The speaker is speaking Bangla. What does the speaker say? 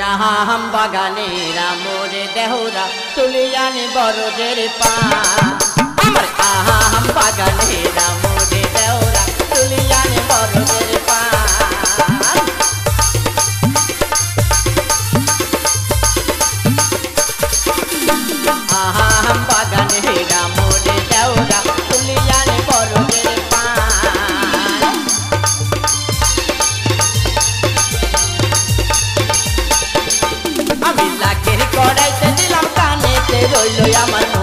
আম বাগানের আমরে দেহরা তুলিয়ানি বরদের পা আমার আম বাগানের আমরে দেহরা তুলিয়ানি বরদের পা আম বাগানের আমরে দেহরা তুলিয়ানি বরদের পা আমি লাখের কড়াইতে দিলাম কানেতে রইল আমার